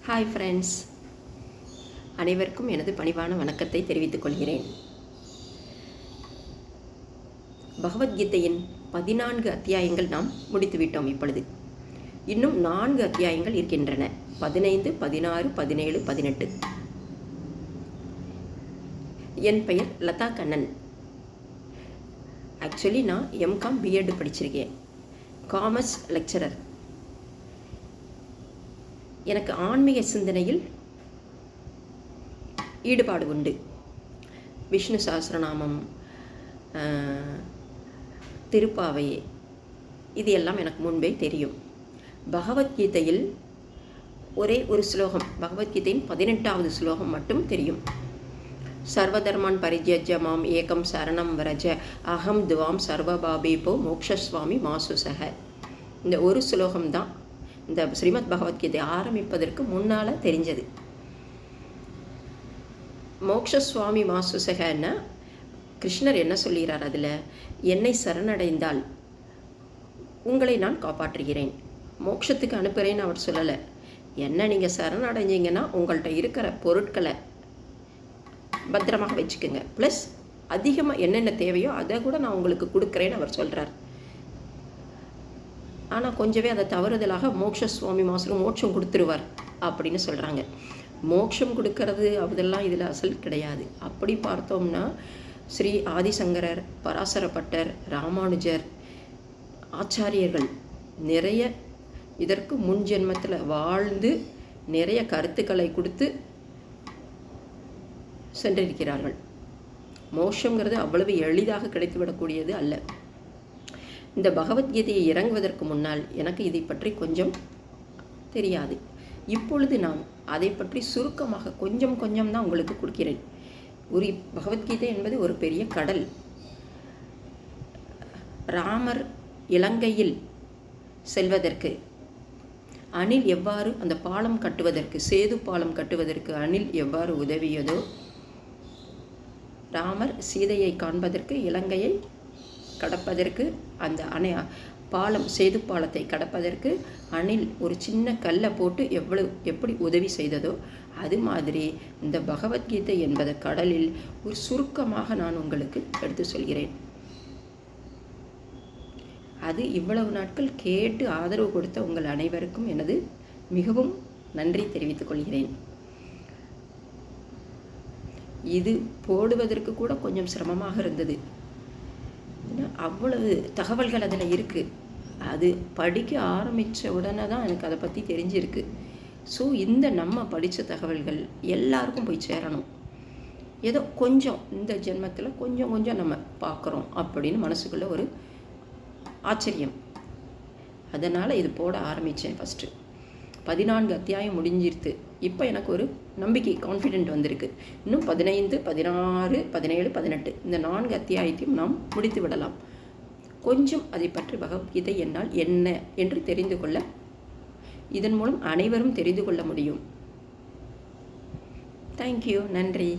Hi friends, அனைவருக்கும் எனது பணிவான வணக்கத்தை தெரிவித்துக் கொள்கிறேன். பகவத்கீதையின் 14 அத்தியாயங்கள் நாம் முடித்துவிட்டோம். இப்பொழுது இன்னும் 4 அத்தியாயங்கள் இருக்கின்றன. 15, 16, 17, 18. என் பெயர் லதா கண்ணன். ஆக்சுவலி நான் எம்காம் பிஎட் படிச்சிருக்கேன். Commerce lecturer. எனக்கு ஆன்மீக சிந்தனையில் ஈடுபாடு உண்டு. விஷ்ணு சஹஸ்ரநாமம், திருப்பாவை, இது எல்லாம் எனக்கு முன்பே தெரியும். பகவத்கீதையில் ஒரே ஒரு ஸ்லோகம், பகவத்கீதையின் 18வது ஸ்லோகம் மட்டும் தெரியும். சர்வதர்மான் பரித்யஜ்ய மாம் ஏகம் சரணம் வரஜ அகம் துவாம் சர்வபாபீபோ மோக்ஷஸ்வாமி மாசுசக. இந்த ஒரு ஸ்லோகம்தான் இந்த ஸ்ரீமத் பகவத்கீதை ஆரம்பிப்பதற்கு முன்னால் தெரிஞ்சது. மோக்ஷஸ்வாமி மாசுசகன்னா கிருஷ்ணர் என்ன சொல்கிறார் அதில்? என்னை சரணடைந்தால் உங்களை நான் காப்பாற்றுகிறேன், மோட்சத்துக்கு அனுப்புகிறேன்னு அவர் சொல்லலை. என்ன நீங்கள் சரணடைஞ்சிங்கன்னா உங்கள்கிட்ட இருக்கிற பொருட்களை பத்திரமாக வச்சுக்கோங்க, ப்ளஸ் அதிகமாக என்னென்ன தேவையோ அதை கூட நான் உங்களுக்கு கொடுக்குறேன்னு அவர் சொல்கிறார். ஆனால் கொஞ்சமே அதை தவறுதலாக மோக்ஷஸ்வாமி மாஸ்டர் மோட்சம் கொடுத்துருவார் அப்படின்னு சொல்கிறாங்க. மோட்சம் கொடுக்கறது அதெல்லாம் இதில் அசல் கிடையாது. அப்படி பார்த்தோம்னா ஸ்ரீ ஆதிசங்கரர், பராசரப்பட்டர், ராமானுஜர், ஆச்சாரியர்கள் நிறைய இதற்கு முன் ஜென்மத்தில் வாழ்ந்து நிறைய கருத்துக்களை கொடுத்து சென்றிருக்கிறார்கள். மோட்சங்கிறது அவ்வளவு எளிதாக கிடைத்துவிடக்கூடியது அல்ல. இந்த பகவத்கீதையை இறங்குவதற்கு முன்னால் எனக்கு இதை பற்றி கொஞ்சம் தெரியாது. இப்பொழுது நான் அதை பற்றி சுருக்கமாக கொஞ்சம் கொஞ்சம் தான் உங்களுக்கு கொடுக்கிறேன். ஒரு பகவத்கீதை என்பது ஒரு பெரிய கடல். ராமர் இலங்கையில் செல்வதற்கு அணில் எவ்வாறு அந்த பாலம் கட்டுவதற்கு, சேது பாலம் கட்டுவதற்கு அணில் எவ்வாறு உதவியதோ, ராமர் சீதையை காண்பதற்கு இலங்கையை கடப்பதற்கு அந்த பாலம், சேது பாலத்தை கடப்பதற்கு அணில் ஒரு சின்ன கல்லை போட்டு எப்படி உதவி செய்ததோ அது மாதிரி இந்த பகவத்கீதை என்பது கடலில் ஒரு சுருக்கமாக நான் உங்களுக்கு எடுத்து சொல்கிறேன். அது இவ்வளவு நாட்கள் கேட்டு ஆதரவு கொடுத்த உங்கள் அனைவருக்கும் எனது மிகவும் நன்றி தெரிவித்துக் கொள்கிறேன். இது போடுவதற்கு கூட கொஞ்சம் சிரமமாக இருந்தது. அவ்வளவு தகவல்கள் அதில் இருக்குது. அது படிக்க ஆரம்பித்த உடனே தான் எனக்கு அதை பற்றி தெரிஞ்சிருக்கு. ஸோ இந்த நம்ம படித்த தகவல்கள் எல்லாருக்கும் போய் சேரணும். ஏதோ கொஞ்சம் இந்த ஜென்மத்தில் கொஞ்சம் கொஞ்சம் நம்ம பார்க்குறோம் அப்படின்னு மனசுக்குள்ளே ஒரு ஆச்சரியம். அதனால் இது போட ஆரம்பித்தேன். ஃபஸ்ட்டு 14 அத்தியாயம் முடிஞ்சிருத்து. இப்போ எனக்கு ஒரு நம்பிக்கை, கான்ஃபிடென்ட் வந்திருக்கு. இன்னும் 15, 16, 17, 18 இந்த 4 அத்தியாயத்தையும் நாம் முடித்து விடலாம். கொஞ்சம் அதை பற்றி பகவத்கீதை என்னால் என்ன என்று தெரிந்து கொள்ள, இதன் மூலம் அனைவரும் தெரிந்து கொள்ள முடியும். தேங்க்யூ, நன்றி.